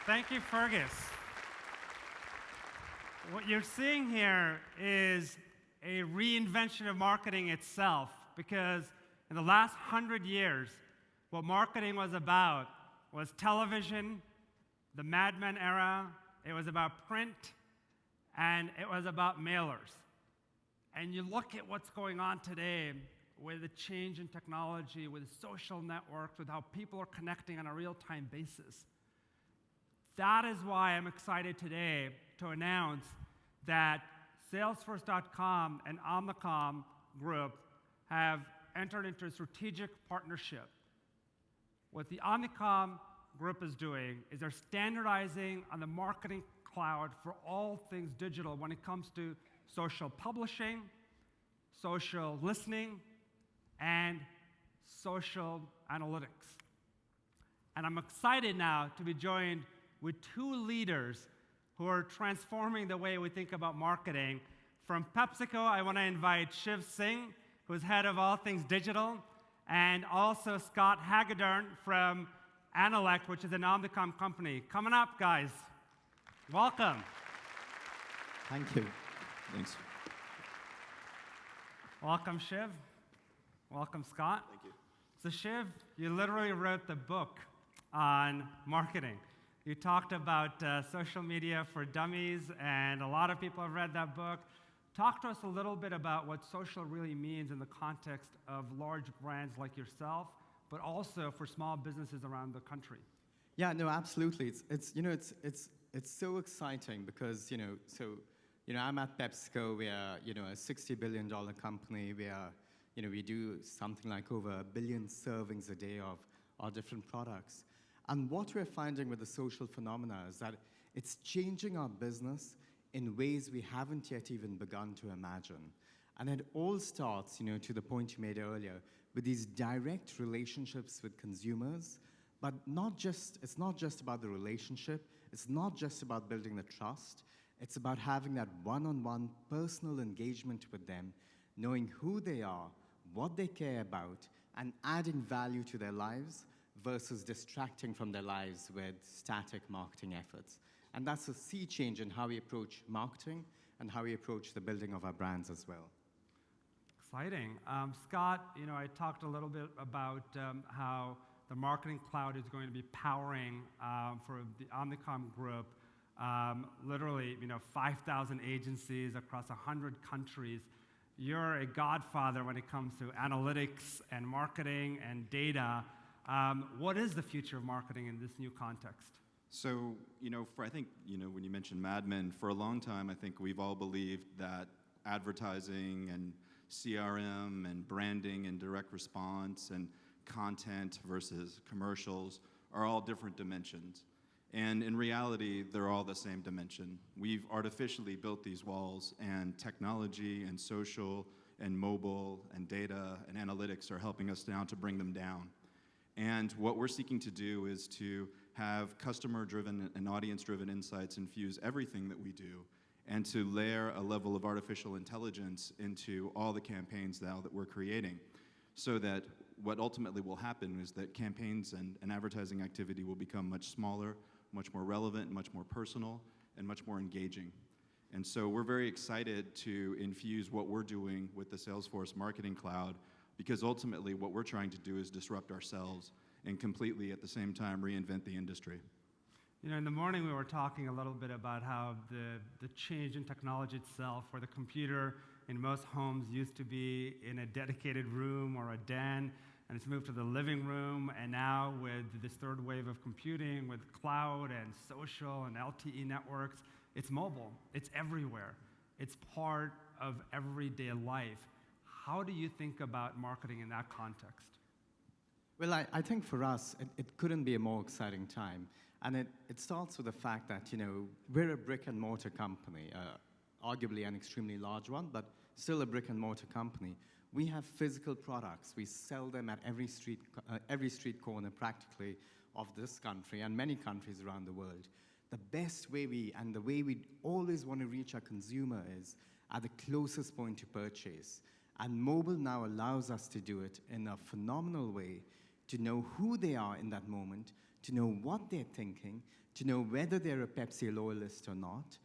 Thank you, Fergus. What you're seeing here is a reinvention of marketing itself, because in the last 100 years, what marketing was about was television, the Mad Men era, it was about print, and it was about mailers. And you look at what's going on today with the change in technology, with social networks, with how people are connecting on a real-time basis. That is why I'm excited today to announce that Salesforce.com and Omnicom Group have entered into a strategic partnership. What the Omnicom Group is doing is they're standardizing on the marketing cloud for all things digital when it comes to social publishing, social listening, and social analytics. And I'm excited now to be joined with two leaders who are transforming the way we think about marketing. From PepsiCo, I want to invite Shiv Singh, who's head of all things digital, and also Scott Hagedorn from Analect, which is an Omnicom company. Coming up, guys. Welcome. Thank you. Thanks. Welcome, Shiv. Welcome, Scott. Thank you. So Shiv, you literally wrote the book on marketing. You talked about social media for dummies, and a lot of people have read that book. Talk to us a little bit about what social really means in the context of large brands like yourself, but also for small businesses around the country. Yeah, no, absolutely. It's so exciting because I'm at PepsiCo. We are a $60 billion company. We do something like over 1 billion servings a day of our different products. And what we're finding with the social phenomena is that it's changing our business in ways we haven't yet even begun to imagine. And it all starts, to the point you made earlier, with these direct relationships with consumers, but it's not just about the relationship, it's not just about building the trust, it's about having that one-on-one personal engagement with them, knowing who they are, what they care about, and adding value to their lives versus distracting from their lives with static marketing efforts. And that's a sea change in how we approach marketing and how we approach the building of our brands as well. Exciting. Scott, I talked a little bit about how the Marketing Cloud is going to be powering for the Omnicom Group, literally 5,000 agencies across 100 countries. You're a godfather when it comes to analytics and marketing and data. What is the future of marketing in this new context? So, I think, when you mentioned Mad Men, for a long time, I think we've all believed that advertising and CRM and branding and direct response and content versus commercials are all different dimensions. And in reality, they're all the same dimension. We've artificially built these walls, and technology and social and mobile and data and analytics are helping us now to bring them down. And what we're seeking to do is to have customer-driven and audience-driven insights infuse everything that we do, and to layer a level of artificial intelligence into all the campaigns now that we're creating, so that what ultimately will happen is that campaigns and advertising activity will become much smaller, much more relevant, much more personal, and much more engaging. And so we're very excited to infuse what we're doing with the Salesforce Marketing Cloud, because ultimately what we're trying to do is disrupt ourselves and completely at the same time reinvent the industry. In the morning we were talking a little bit about how the change in technology itself, where the computer in most homes used to be in a dedicated room or a den, and it's moved to the living room, and now with this third wave of computing, with cloud and social and LTE networks, it's mobile, it's everywhere. It's part of everyday life. How do you think about marketing in that context? Well, I think for us, it couldn't be a more exciting time. And it starts with the fact that, we're a brick and mortar company, arguably an extremely large one, but still a brick and mortar company. We have physical products. We sell them at every street corner practically of this country and many countries around the world. The best way the way we always want to reach our consumer is at the closest point to purchase. And mobile now allows us to do it in a phenomenal way, to know who they are in that moment, to know what they're thinking, to know whether they're a Pepsi loyalist or not,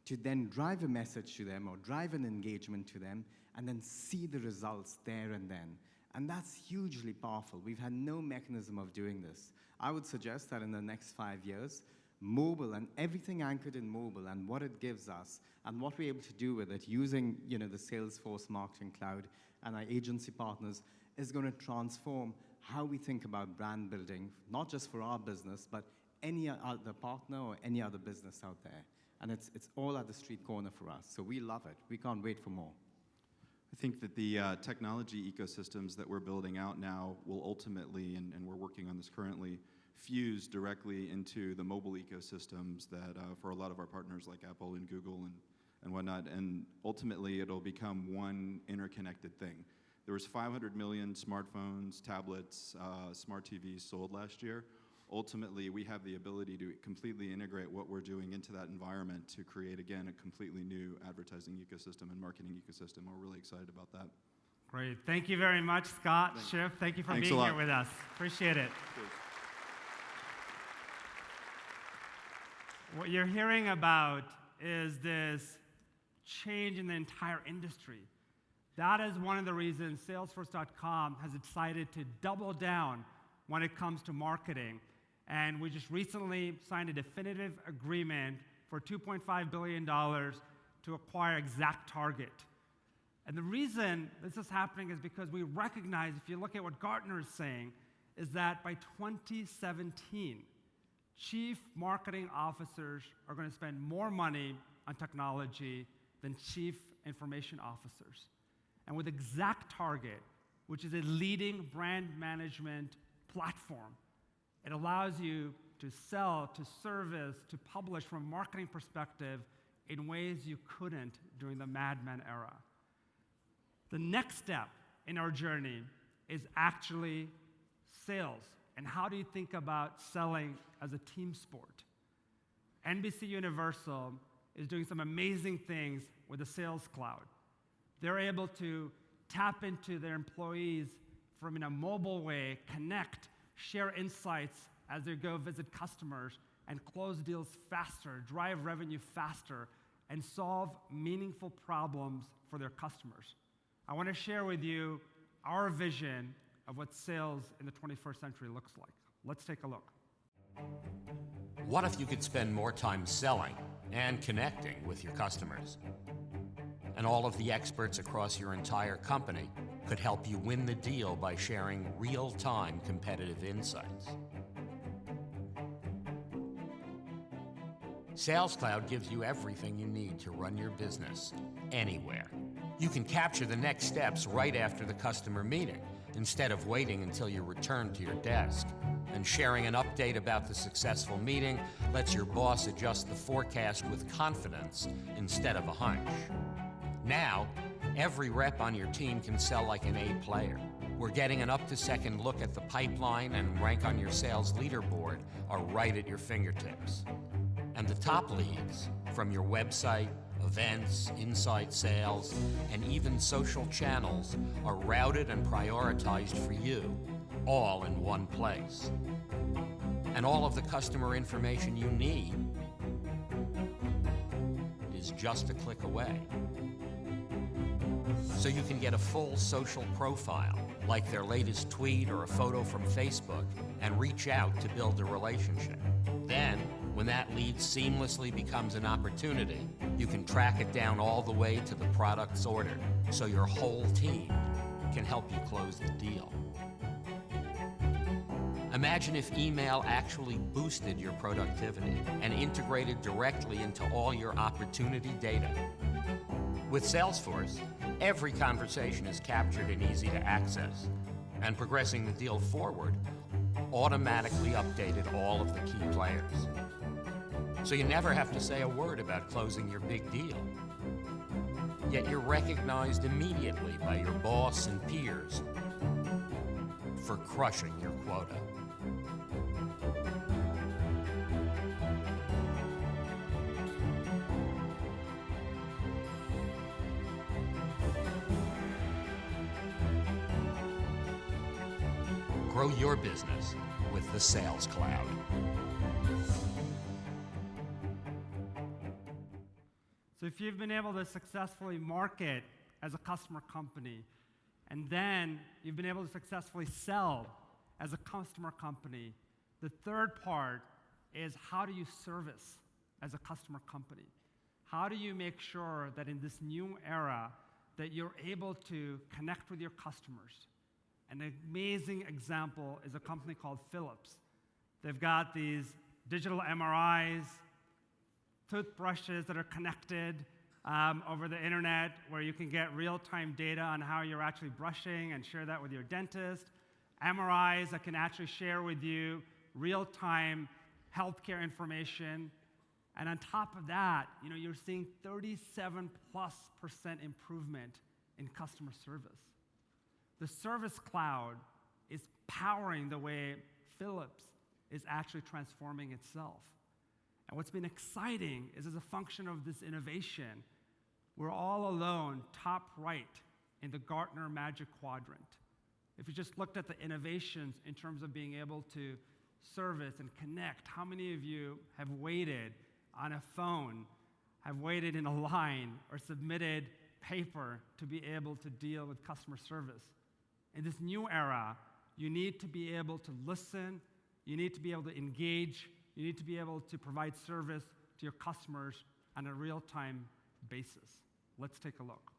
to then drive a message to them or drive an engagement to them, and then see the results there and then. And that's hugely powerful. We've had no mechanism of doing this. I would suggest that in the next 5 years, mobile and everything anchored in mobile and what it gives us and what we're able to do with it using the Salesforce Marketing Cloud and our agency partners is going to transform how we think about brand building, not just for our business, but any other partner or any other business out there. And it's all at the street corner for us. So we love it. We can't wait for more. I think that the technology ecosystems that we're building out now will ultimately, and we're working on this currently, fuse directly into the mobile ecosystems that for a lot of our partners like Apple and Google and whatnot, and ultimately it'll become one interconnected thing. There was 500 million smartphones, tablets, smart TVs sold last year. Ultimately, we have the ability to completely integrate what we're doing into that environment to create, again, a completely new advertising ecosystem and marketing ecosystem. We're really excited about that. Great. Thank you very much, Scott, Shiv. Thank you for Thanks being a lot. here with us. Appreciate it. What you're hearing about is this change in the entire industry. That is one of the reasons Salesforce.com has decided to double down when it comes to marketing. And we just recently signed a definitive agreement for $2.5 billion to acquire ExactTarget. And the reason this is happening is because we recognize, if you look at what Gartner is saying, is that by 2017, chief marketing officers are going to spend more money on technology than chief information officers. And with ExactTarget, which is a leading brand management platform, it allows you to sell, to service, to publish from a marketing perspective in ways you couldn't during the Mad Men era. The next step in our journey is actually sales. And how do you think about selling as a team sport? NBC Universal is doing some amazing things with the Sales Cloud. They're able to tap into their employees from in a mobile way, connect, share insights as they go visit customers, and close deals faster, drive revenue faster, and solve meaningful problems for their customers. I want to share with you our vision of what sales in the 21st century looks like. Let's take a look. What if you could spend more time selling and connecting with your customers? And all of the experts across your entire company could help you win the deal by sharing real-time competitive insights. Sales Cloud gives you everything you need to run your business anywhere. You can capture the next steps right after the customer meeting, instead of waiting until you return to your desk. And sharing an update about the successful meeting lets your boss adjust the forecast with confidence instead of a hunch. Now, every rep on your team can sell like an A player. We're getting an up-to-second look at the pipeline, and rank on your sales leaderboard are right at your fingertips. And the top leads from your website, events, inside sales, and even social channels are routed and prioritized for you, all in one place. And all of the customer information you need is just a click away. So you can get a full social profile, like their latest tweet or a photo from Facebook, and reach out to build a relationship. Then, when that lead seamlessly becomes an opportunity, you can track it down all the way to the products ordered, so your whole team can help you close the deal. Imagine if email actually boosted your productivity and integrated directly into all your opportunity data. With Salesforce, every conversation is captured and easy to access, and progressing the deal forward automatically updated all of the key players. So you never have to say a word about closing your big deal. Yet you're recognized immediately by your boss and peers for crushing your quota. Grow your business with the Sales Cloud. So if you've been able to successfully market as a customer company, and then you've been able to successfully sell as a customer company, the third part is how do you service as a customer company? How do you make sure that in this new era that you're able to connect with your customers? An amazing example is a company called Philips. They've got these digital MRIs, toothbrushes that are connected over the internet where you can get real-time data on how you're actually brushing and share that with your dentist. MRIs that can actually share with you real-time healthcare information. And on top of that, you're seeing 37+% improvement in customer service. The Service Cloud is powering the way Philips is actually transforming itself. And what's been exciting is as a function of this innovation, we're all alone top right in the Gartner Magic Quadrant. If you just looked at the innovations in terms of being able to service and connect, how many of you have waited on a phone, have waited in a line, or submitted paper to be able to deal with customer service? In this new era, you need to be able to listen, you need to be able to engage, you need to be able to provide service to your customers on a real-time basis. Let's take a look.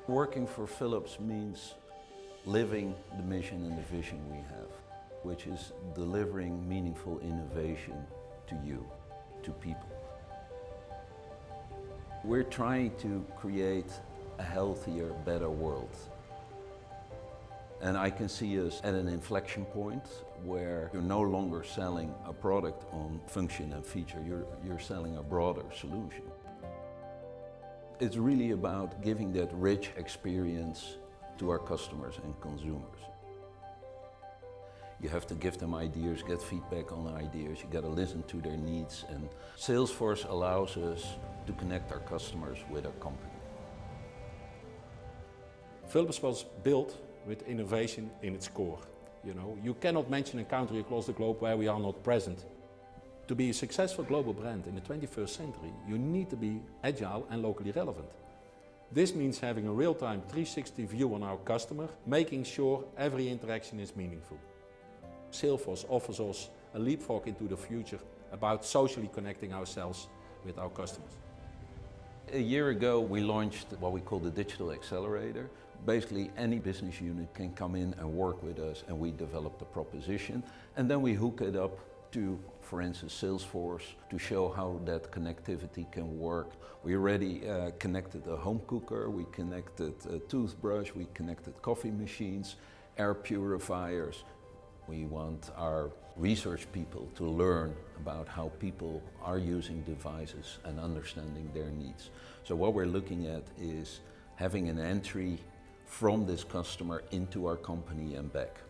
Working for Philips means living the mission and the vision we have, which is delivering meaningful innovation to you, to people. We're trying to create a healthier, better world. And I can see us at an inflection point where you're no longer selling a product on function and feature, you're selling a broader solution. It's really about giving that rich experience to our customers and consumers. You have to give them ideas, get feedback on ideas, you got to listen to their needs, and Salesforce allows us to connect our customers with our company. Philips was built with innovation in its core. You cannot mention a country across the globe where we are not present. To be a successful global brand in the 21st century, you need to be agile and locally relevant. This means having a real-time 360 view on our customer, making sure every interaction is meaningful. Salesforce offers us a leapfrog into the future about socially connecting ourselves with our customers. A year ago, we launched what we call the Digital Accelerator. Basically, any business unit can come in and work with us, and we develop the proposition. And then we hook it up to, for instance, Salesforce to show how that connectivity can work. We already connected a home cooker, we connected a toothbrush, we connected coffee machines, air purifiers. We want our research people to learn about how people are using devices and understanding their needs. So what we're looking at is having an entry from this customer into our company and back.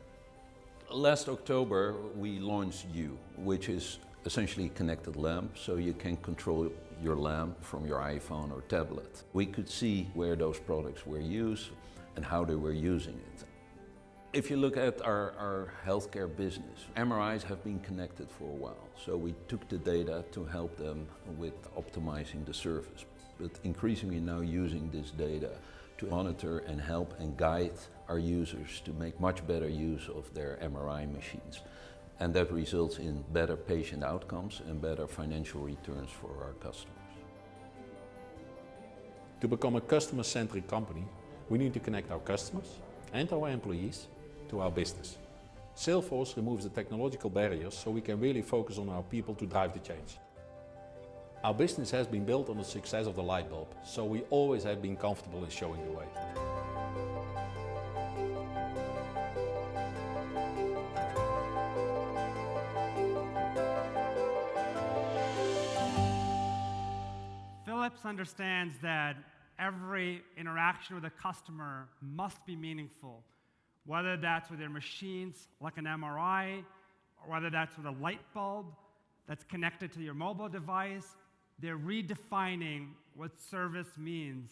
Last October, we launched You, which is essentially a connected lamp, so you can control your lamp from your iPhone or tablet. We could see where those products were used and how they were using it. If you look at our healthcare business, MRIs have been connected for a while, so we took the data to help them with optimizing the service. But increasingly now using this data to monitor and help and guide our users to make much better use of their MRI machines. And that results in better patient outcomes and better financial returns for our customers. To become a customer-centric company, we need to connect our customers and our employees to our business. Salesforce removes the technological barriers so we can really focus on our people to drive the change. Our business has been built on the success of the light bulb, so we always have been comfortable in showing the way. Philips understands that every interaction with a customer must be meaningful, whether that's with their machines like an MRI, or whether that's with a light bulb that's connected to your mobile device. They're redefining what service means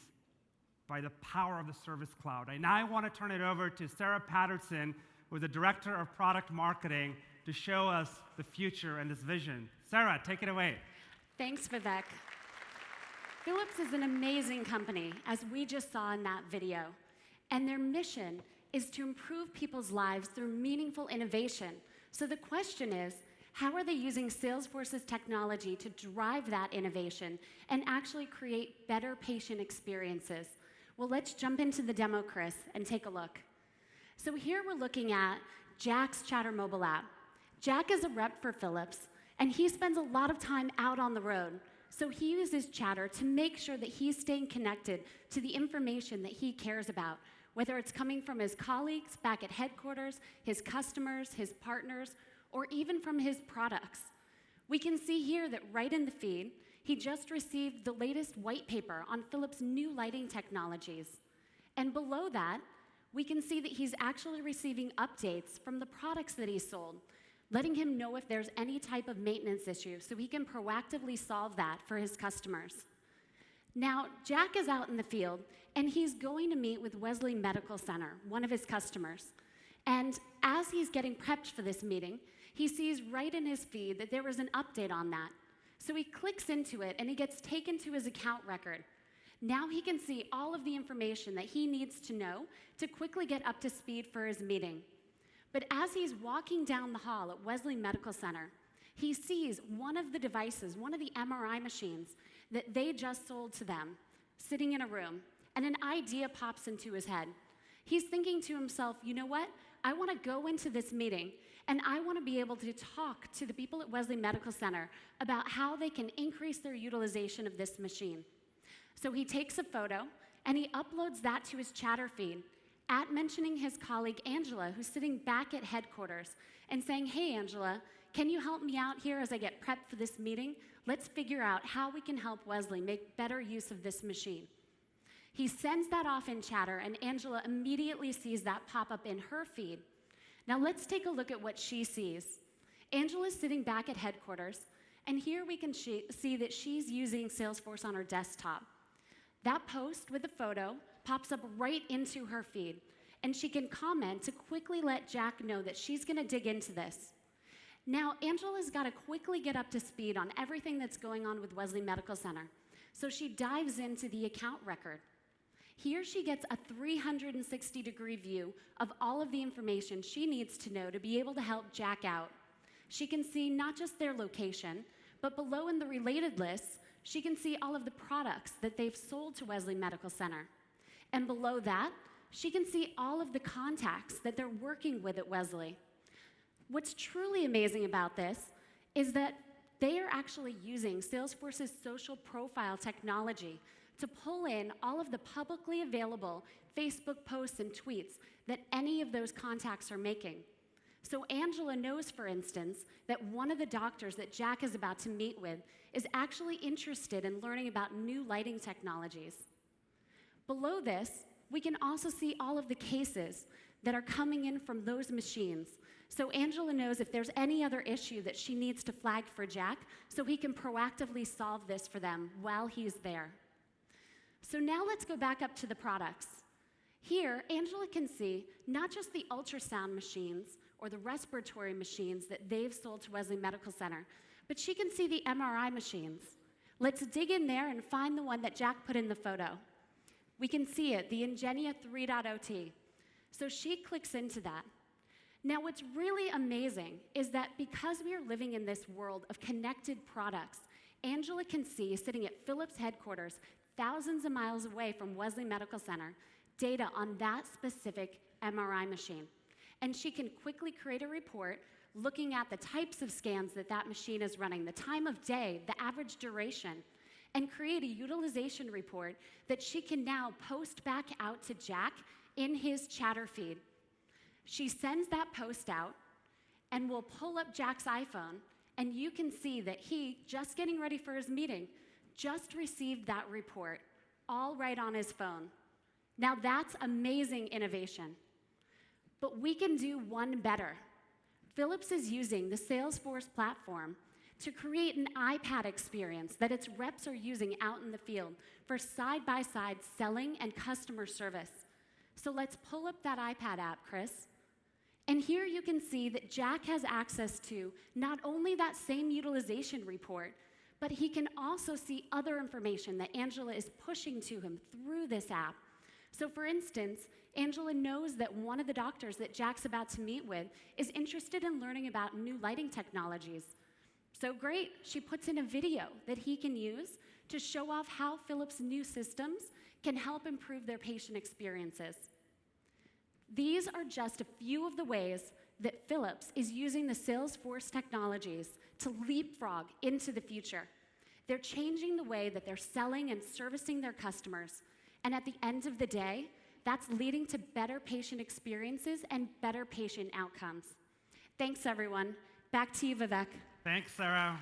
by the power of the Service Cloud. And now I want to turn it over to Sarah Patterson, who is the Director of Product Marketing, to show us the future and this vision. Sarah, take it away. Thanks, Vivek. Philips is an amazing company, as we just saw in that video. And their mission is to improve people's lives through meaningful innovation. So the question is, how are they using Salesforce's technology to drive that innovation and actually create better patient experiences? Well, let's jump into the demo, Chris, and take a look. So here we're looking at Jack's Chatter mobile app. Jack is a rep for Philips, and he spends a lot of time out on the road. So he uses Chatter to make sure that he's staying connected to the information that he cares about, whether it's coming from his colleagues back at headquarters, his customers, his partners, or even from his products. We can see here that right in the feed, he just received the latest white paper on Philips' new lighting technologies. And below that, we can see that he's actually receiving updates from the products that he sold, letting him know if there's any type of maintenance issue so he can proactively solve that for his customers. Now, Jack is out in the field, and he's going to meet with Wesley Medical Center, one of his customers. And as he's getting prepped for this meeting, he sees right in his feed that there was an update on that. So he clicks into it, and he gets taken to his account record. Now he can see all of the information that he needs to know to quickly get up to speed for his meeting. But as he's walking down the hall at Wesley Medical Center, he sees one of the devices, one of the MRI machines that they just sold to them, sitting in a room, and an idea pops into his head. He's thinking to himself, you know what? I want to go into this meeting, and I want to be able to talk to the people at Wesley Medical Center about how they can increase their utilization of this machine. So he takes a photo, and he uploads that to his Chatter feed, mentioning his colleague Angela, who's sitting back at headquarters, and saying, hey, Angela, can you help me out here as I get prepped for this meeting? Let's figure out how we can help Wesley make better use of this machine. He sends that off in Chatter, and Angela immediately sees that pop up in her feed. Now let's take a look at what she sees. Angela's sitting back at headquarters, and here we can see that she's using Salesforce on her desktop. That post with the photo pops up right into her feed, and she can comment to quickly let Jack know that she's going to dig into this. Now, Angela's got to quickly get up to speed on everything that's going on with Wesley Medical Center, so she dives into the account record. Here she gets a 360-degree view of all of the information she needs to know to be able to help Jack out. She can see not just their location, but below in the related lists, she can see all of the products that they've sold to Wesley Medical Center. And below that, she can see all of the contacts that they're working with at Wesley. What's truly amazing about this is that they are actually using Salesforce's social profile technology to pull in all of the publicly available Facebook posts and tweets that any of those contacts are making. So Angela knows, for instance, that one of the doctors that Jack is about to meet with is actually interested in learning about new lighting technologies. Below this, we can also see all of the cases that are coming in from those machines. So Angela knows if there's any other issue that she needs to flag for Jack, so he can proactively solve this for them while he's there. So now let's go back up to the products. Here, Angela can see not just the ultrasound machines or the respiratory machines that they've sold to Wesley Medical Center, but she can see the MRI machines. Let's dig in there and find the one that Jack put in the photo. We can see it, the Ingenia 3.0T. So she clicks into that. Now, what's really amazing is that because we are living in this world of connected products, Angela can see, sitting at Philips headquarters, thousands of miles away from Wesley Medical Center, data on that specific MRI machine. And she can quickly create a report looking at the types of scans that that machine is running, the time of day, the average duration, and create a utilization report that she can now post back out to Jack in his Chatter feed. She sends that post out, and we'll pull up Jack's iPhone, and you can see that he, just getting ready for his meeting, just received that report, all right on his phone. Now that's amazing innovation. But we can do one better. Philips is using the Salesforce platform to create an iPad experience that its reps are using out in the field for side-by-side selling and customer service. So let's pull up that iPad app, Chris. And here you can see that Jack has access to not only that same utilization report, but he can also see other information that Angela is pushing to him through this app. So for instance, Angela knows that one of the doctors that Jack's about to meet with is interested in learning about new lighting technologies. So great, she puts in a video that he can use to show off how Philips' new systems can help improve their patient experiences. These are just a few of the ways that Philips is using the Salesforce technologies to leapfrog into the future. They're changing the way that they're selling and servicing their customers. And at the end of the day, that's leading to better patient experiences and better patient outcomes. Thanks, everyone. Back to you, Vivek. Thanks, Sarah.